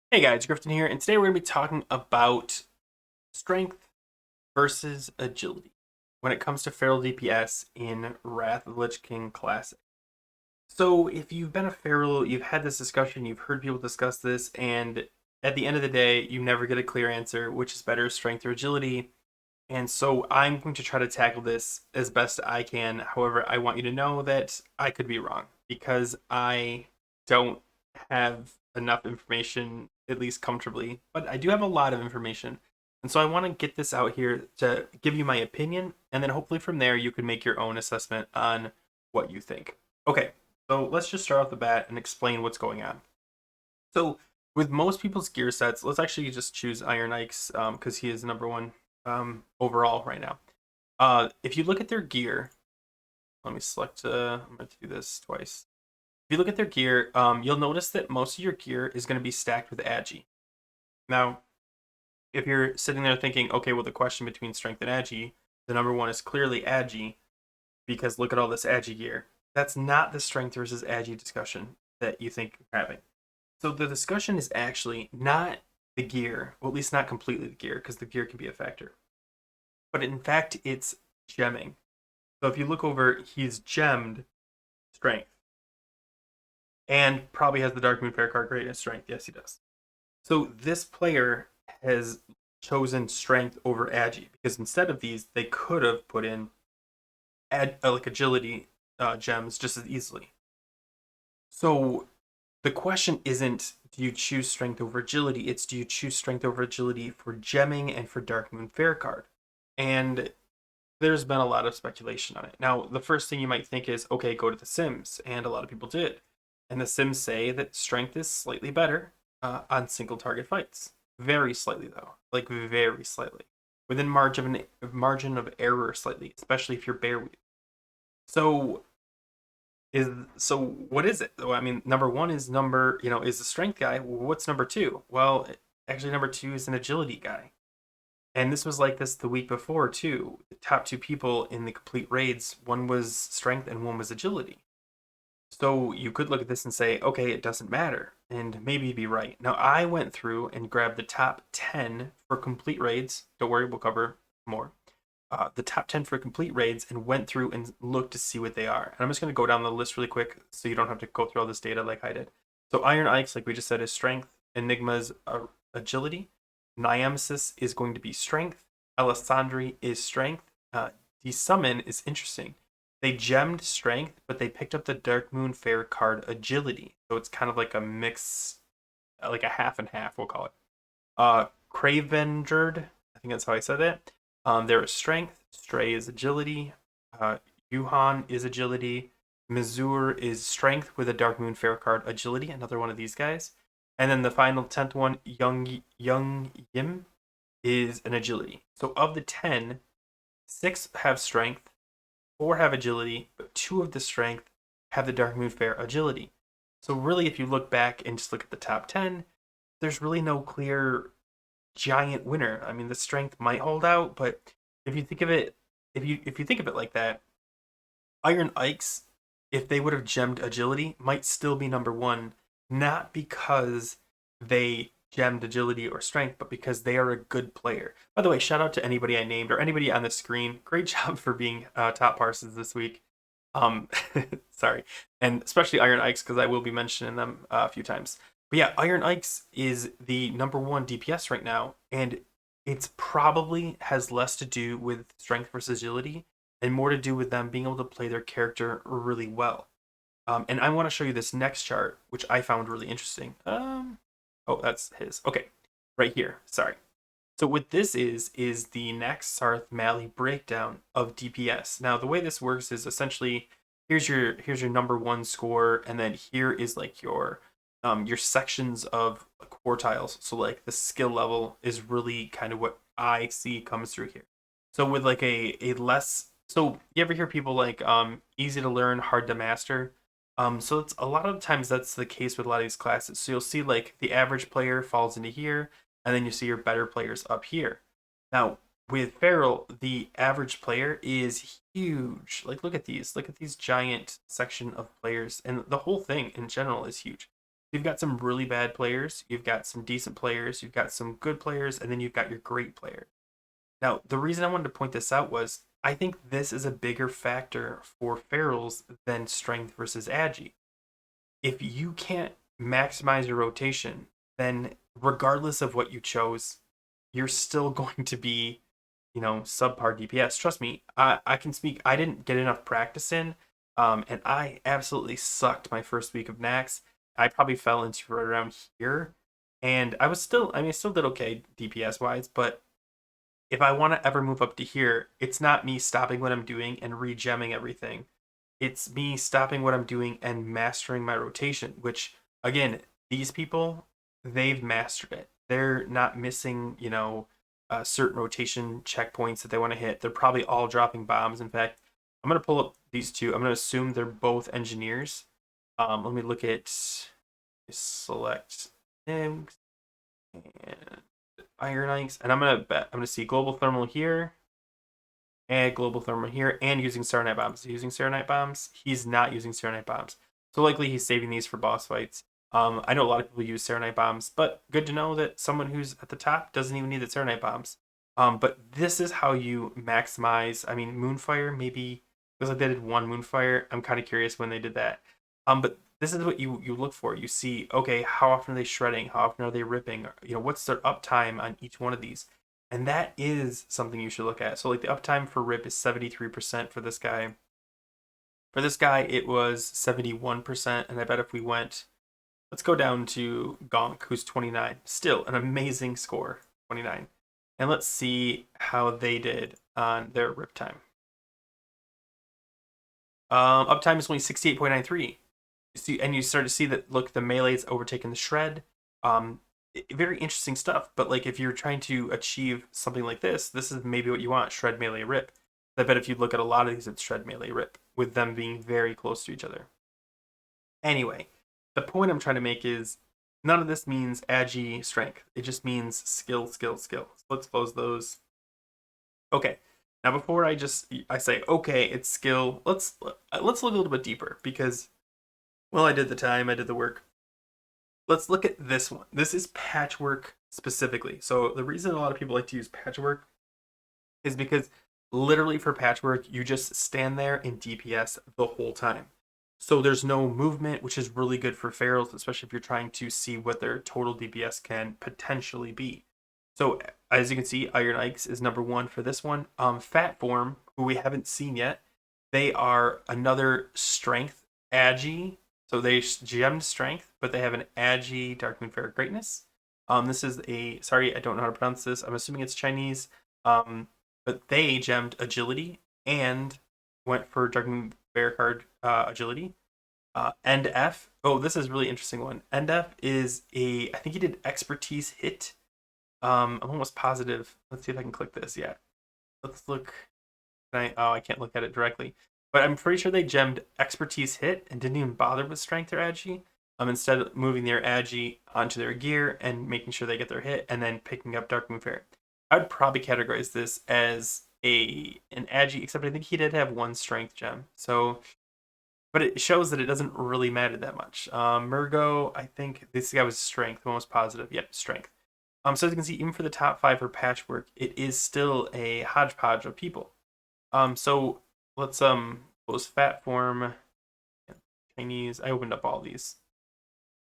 Hey guys, Grifton here, and today we're going to be talking about strength versus agility when it comes to feral DPS in Wrath of the Lich King Classic. So, if you've been a feral, you've had this discussion, you've heard people discuss this, and at the end of the day, you never get a clear answer, which is better, strength or agility. And so, I'm going to try to tackle this as best I can. However, I want you to know that I could be wrong because I don't have enough information, at least comfortably, but I do have a lot of information. And so I want to get this out here to give you my opinion, and then hopefully from there you can make your own assessment on what you think. Okay, so let's just start off the bat and explain what's going on. So with most people's gear sets, let's actually just choose Iron Ike's because he is number one overall right now. If you look at their gear, let me select. I'm going to do this twice. If you look at their gear, you'll notice that most of your gear is going to be stacked with Agi. Now, if you're sitting there thinking, okay, well, the question between strength and Agi, the number one is clearly Agi because look at all this Agi gear. That's not the strength versus Agi discussion that you think you're having. So the discussion is actually not the gear, well, at least not completely the gear, because the gear can be a factor. But in fact, it's gemming. So if you look over, he's gemmed strength and probably has the Dark Moon Fair card great in strength. Yes, he does. So this player has chosen strength over agi because instead of these, they could have put in like agility gems just as easily. So the question isn't do you choose strength over agility? It's do you choose strength over agility for gemming and for Dark Moon Fair card? And there's been a lot of speculation on it. Now, the first thing you might think is, okay, go to the Sims, and a lot of people did. And the Sims say that strength is slightly better on single target fights. Very slightly, though. Like, very slightly. Within margin of error slightly, especially if you're bear weed. So so what is it? Well, I mean, number one is is the strength guy. What's number two? Well, actually number two is an agility guy. And this was like this the week before too. The top two people in the complete raids, one was strength and one was agility. So you could look at this and say, okay, it doesn't matter, and maybe be right. Now I went through and grabbed the top 10 for complete raids. Don't worry, we'll cover more. The top 10 for complete raids and went through and looked to see what they are. And I'm just going to go down the list really quick so you don't have to go through all this data like I did. So Iron Ike's, like we just said, is strength. Enigma's agility. Niamesis is going to be strength. Alessandri is strength. Summon is interesting. They gemmed strength, but they picked up the Dark Moon Fair card agility. So it's kind of like a mix, like a half and half, we'll call it. Cravengered, I think that's how I said it. There is strength. Stray is agility. Yuhan is agility. Mizur is strength with a Dark Moon Fair card agility. Another one of these guys. And then the final 10th one, Young Yim, is an agility. So of the 10, 6 have strength, 4 have agility, but 2 of the strength have the Dark Moon Fair agility. So really, if you look back and just look at the top 10, there's really no clear giant winner. I mean, the strength might hold out, but if you think of it, if you think of it like that, Iron Ikes, if they would have gemmed agility, might still be number one, not because they gemmed agility or strength, but because they are a good player. By the way, shout out to anybody I named or anybody on the screen. Great job for being top parses this week. Um, sorry, and especially Iron Ikes because I will be mentioning them a few times. But yeah, Iron Ikes is the number one DPS right now, and it's probably has less to do with strength versus agility and more to do with them being able to play their character really well. And I want to show you this next chart, which I found really interesting. Oh, that's his. Okay, right here. Sorry. So what this is the Naxarth Mali breakdown of DPS. Now the way this works is essentially here's your number one score, and then here is like your sections of quartiles. So like the skill level is really kind of what I see comes through here. So with like a less so you ever hear people like easy to learn, hard to master? So it's a lot of times that's the case with a lot of these classes. So you'll see like the average player falls into here, and then you see your better players up here. Now with Feral, the average player is huge. Like look at these giant section of players, and the whole thing in general is huge. You've got some really bad players, you've got some decent players, you've got some good players, and then you've got your great player. Now, the reason I wanted to point this out was I think this is a bigger factor for ferals than strength versus agi. If you can't maximize your rotation, then regardless of what you chose, you're still going to be, subpar DPS. Trust me, I can speak. I didn't get enough practice in, and I absolutely sucked my first week of Nax. I probably fell into right around here, and I still did okay DPS wise, but if I want to ever move up to here, it's not me stopping what I'm doing and regemming everything. It's me stopping what I'm doing and mastering my rotation, which again, these people, they've mastered it. They're not missing, certain rotation checkpoints that they want to hit. They're probably all dropping bombs. In fact, I'm going to pull up these two. I'm going to assume they're both engineers. Let me look at select them and Iron Ikes, and I'm gonna see global thermal here and global thermal here, and using Saronite bombs. Using Saronite bombs, he's not using Saronite bombs, so likely he's saving these for boss fights. I know a lot of people use Saronite bombs, but good to know that someone who's at the top doesn't even need the Saronite bombs. But this is how you maximize. I mean, Moonfire maybe because like they did one Moonfire. I'm kind of curious when they did that. But this is what you look for. You see, okay, how often are they shredding? How often are they ripping? What's their uptime on each one of these? And that is something you should look at. So like the uptime for rip is 73% for this guy. For this guy, it was 71%, and I bet if we went, let's go down to Gonk, who's 29. Still an amazing score, 29. And let's see how they did on their rip time. Uptime is only 68.93. See, and you start to see that look, the melee's overtaken the shred. Very interesting stuff. But like if you're trying to achieve something like this is maybe what you want: shred, melee, rip. I bet if you look at a lot of these, it's shred, melee, rip, with them being very close to each other. Anyway, the point I'm trying to make is none of this means agi strength. It just means skill, skill, skill. So let's close those. Okay. Now before I say okay, it's skill. Let's look a little bit deeper because well, I did the time, I did the work. Let's look at this one. This is Patchwork specifically. So the reason a lot of people like to use Patchwork is because literally for Patchwork, you just stand there in DPS the whole time. So there's no movement, which is really good for ferals, especially if you're trying to see what their total DPS can potentially be. So as you can see, Iron Ikes is number one for this one. Fat Form, who we haven't seen yet, they are another strength agi. So they gemmed strength, but they have an agi Dark Fair greatness. This is sorry, I don't know how to pronounce this. I'm assuming it's Chinese. But they gemmed agility and went for Dark Fair card agility. End F. Oh, this is a really interesting one. End F is I think he did expertise hit. I'm almost positive. Let's see if I can click this. Yeah. Let's look. I can't look at it directly. But I'm pretty sure they gemmed expertise hit and didn't even bother with strength or agi. Instead of moving their agi onto their gear and making sure they get their hit and then picking up Dark Moonfare. I would probably categorize this as an agi, except I think he did have one strength gem. So, but it shows that it doesn't really matter that much. Murgo, I think this guy was strength, most positive. Yep, strength. So as you can see, even for the top 5 for Patchwork, it is still a hodgepodge of people. So let's close Fat Form, Chinese. I opened up all these.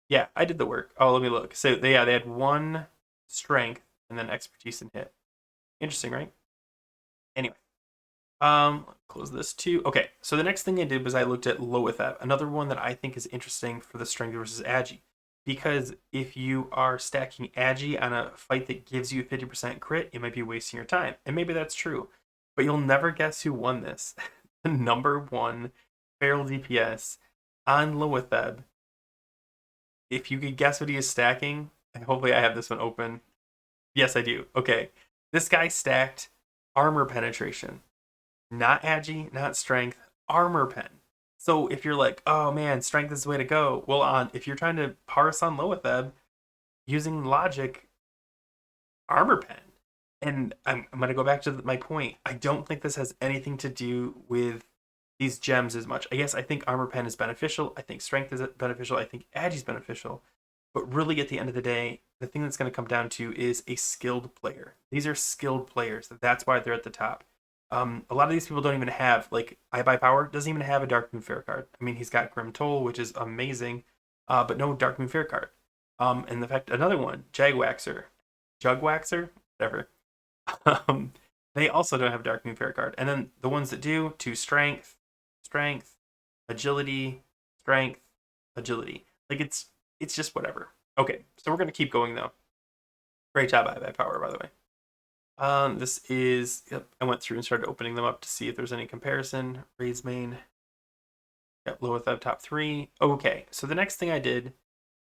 Yeah, I did the work. Oh, let me look. So they had one strength and then expertise and hit. Interesting, right? Anyway, close this too. Okay, so the next thing I did was I looked at Loatheb, another one that I think is interesting for the strength versus agi. Because if you are stacking agi on a fight that gives you 50% crit, you might be wasting your time. And maybe that's true. But you'll never guess who won this. The number one feral DPS on Loatheb. If you could guess what he is stacking, and hopefully I have this one open. Yes, I do. Okay. This guy stacked armor penetration. Not agi, not strength, armor pen. So if you're like, oh man, strength is the way to go. Well, if you're trying to parse on Loatheb, using logic, armor pen. And I'm going to go back to my point. I don't think this has anything to do with these gems as much. I guess I think armor pen is beneficial. I think strength is beneficial. I think agi is beneficial. But really, at the end of the day, the thing that's going to come down to is a skilled player. These are skilled players. That's why they're at the top. A lot of these people don't even have, like, I Buy Power doesn't even have a Dark Moon Fair card. I mean, he's got Grim Toll, which is amazing, but no Dark Moon Fair card. And the fact, another one, Jugwaxer, whatever. Um, they also don't have Dark Moon Fair card. And then the ones that do, two strength, strength, agility, strength, agility. Like it's just whatever. Okay, so we're gonna keep going though. Great job, I Buy Power, by the way. This is, yep, I went through and started opening them up to see if there's any comparison. Raise main. Yep, Loatheb top 3. Okay, so the next thing I did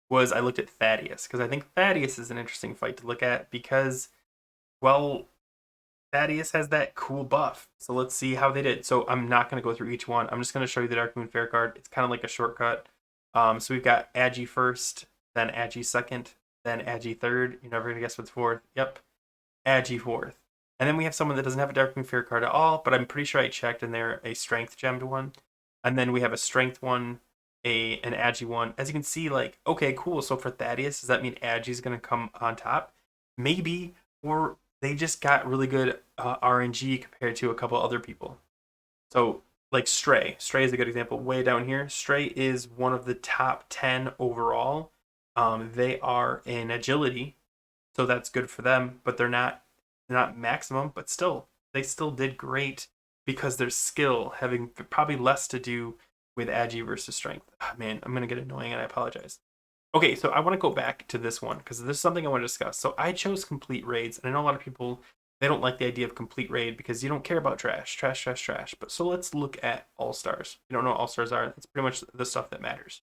was I looked at Thaddeus, because I think Thaddeus is an interesting fight to look at because, well, Thaddeus has that cool buff. So let's see how they did. So I'm not going to go through each one. I'm just going to show you the Dark Moon Fair card. It's kind of like a shortcut. So we've got Agi first, then Agi second, then Agi third. You're never going to guess what's fourth. Yep, Agi fourth. And then we have someone that doesn't have a Dark Moon Fair card at all, but I'm pretty sure I checked and they're a strength gemmed one. And then we have a strength one, an Agi one. As you can see, like, okay, cool. So for Thaddeus, does that mean Agi's going to come on top? Maybe, or they just got really good RNG compared to a couple other people. So, like Stray. Stray is a good example. Way down here, Stray is one of the top 10 overall. They are in agility, so that's good for them. But they're not maximum, but still, they still did great because their skill having probably less to do with agi versus strength. Oh, man, I'm gonna get annoying, and I apologize. Okay, so I want to go back to this one because this is something I want to discuss. So I chose complete raids, and I know a lot of people, they don't like the idea of complete raid because you don't care about trash, trash, trash, trash. But so let's look at all stars. You don't know what all stars are? That's pretty much the stuff that matters.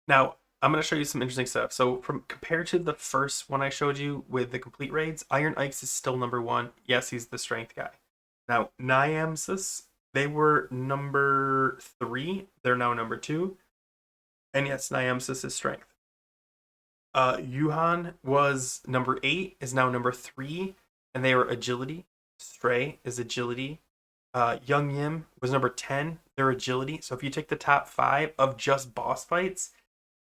Now I'm going to show you some interesting stuff. So from compared to the first one I showed you with the complete raids, Iron Ike's is still number one. Yes, he's the strength guy. Now Niamsis, they were number 3. They're now number 2. And yes, Niamsis is strength. Yuhan was number 8, is now number 3, and they were agility. Stray is agility. Young Yim was number 10, they're agility. So if you take the top 5 of just boss fights,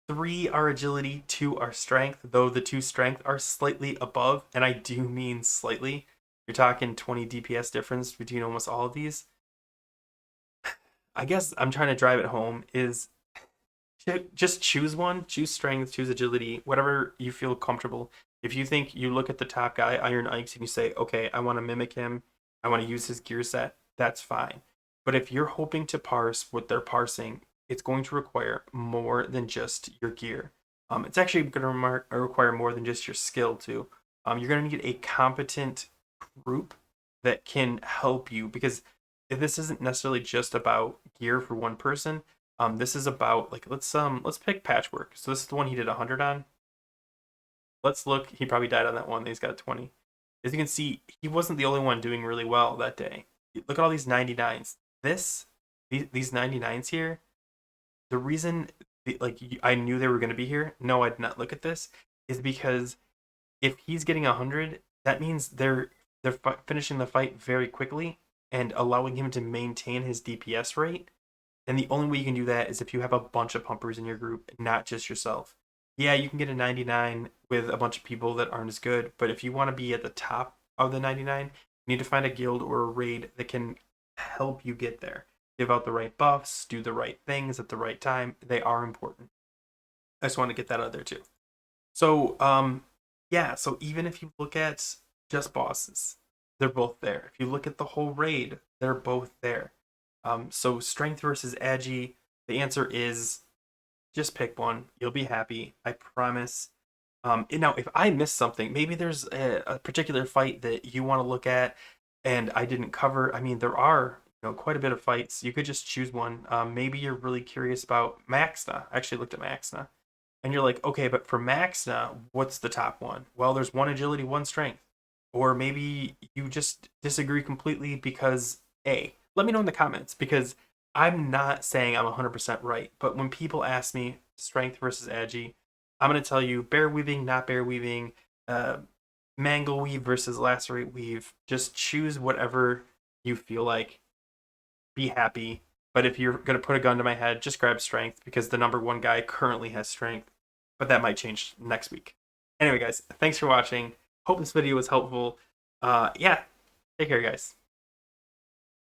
3 are agility, 2 are strength, though the 2 strength are slightly above, and I do mean slightly. You're talking 20 DPS difference between almost all of these. I guess I'm trying to drive it home is just choose one, choose strength, choose agility, whatever you feel comfortable. If you think you look at the top guy, Iron Ikes, and you say, okay, I want to mimic him, I want to use his gear set, that's fine. But if you're hoping to parse what they're parsing, it's going to require more than just your gear. It's actually going to require more than just your skill too. You're going to need a competent group that can help you because if this isn't necessarily just about gear for one person, this is about like let's pick Patchwork. So this is the one he did 100 on. Let's look. He probably died on that one. He's got a 20. As you can see, he wasn't the only one doing really well that day. Look at all these 99s. These 99s here. The reason like I knew they were going to be here. No, I did not look at this. Is because if he's getting 100, that means they're finishing the fight very quickly and allowing him to maintain his DPS rate. And the only way you can do that is if you have a bunch of pumpers in your group, not just yourself. Yeah, you can get a 99 with a bunch of people that aren't as good, but if you want to be at the top of the 99, you need to find a guild or a raid that can help you get there. Give out the right buffs, do the right things at the right time. They are important. I just want to get that out there too. So, yeah, so even if you look at just bosses, they're both there. If you look at the whole raid, they're both there. So strength versus agi, the answer is just pick one. You'll be happy. I promise. Now, if I missed something, maybe there's a particular fight that you want to look at and I didn't cover. I mean, there are quite a bit of fights. You could just choose one. Maybe you're really curious about Maxna. I actually looked at Maxna. And you're like, okay, but for Maxna, what's the top one? Well, there's one agility, one strength. Or maybe you just disagree completely because let me know in the comments because I'm not saying I'm 100% right, but when people ask me strength versus agi, I'm going to tell you bear weaving, not bear weaving, mangle weave versus lacerate weave. Just choose whatever you feel like. be happy. But if you're going to put a gun to my head, just grab strength because the number one guy currently has strength. But that might change next week. Anyway, guys, thanks for watching. Hope this video was helpful. Yeah, take care, guys.